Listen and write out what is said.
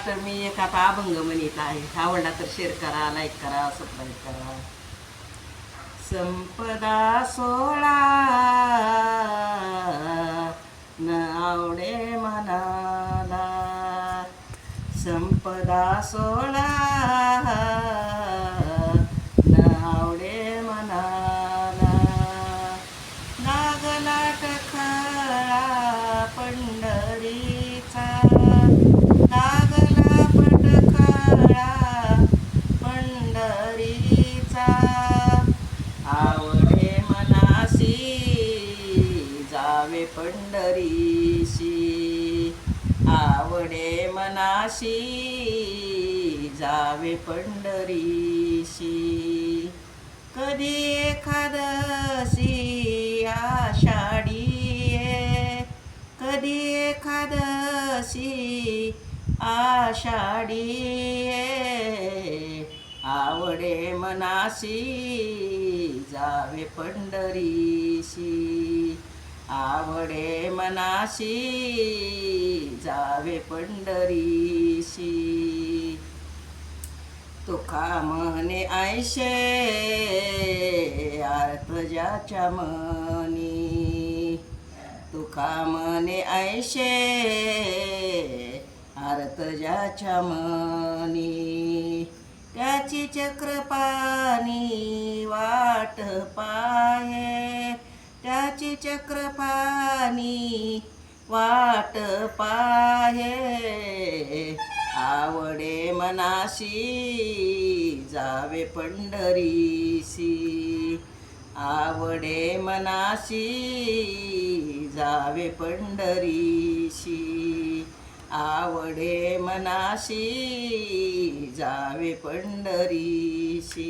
तर मी एक आता अभंग म्हणत आहे. आवडला तर शेअर करा, लाईक करा, सबस्क्राईब करा. संपदा सोळा न आवडे मनाला, संपदा सोळा न आवडे मनाला. लागला टखळा पंढरीचा, लागला पटखळा पंढरीचा. आवडे मनासी जावे पंढरीशी, आवडे मनाशी जावे पंढरीशी. कधी एखादशी आषाढी ये, कधी एखादशी आषाढी ये. आवडे मनासी जावे पंढरीशी, आवडे मनासी जावे पंढरीशी. तुका म्हणे ऐशे अर्थ ज्याच्या मनी, तुका म्हणे ऐशे अर्थ ज्याच्या मनी. त्याची चक्रपाणी वाट पाहे, त्याची चक्रपाणी वाट पाहे. आवडे मनासी जावे पंढरीशी, आवडे मनासी जावे पंढरीशी. आवडे मनासी जावे पंढरीशी.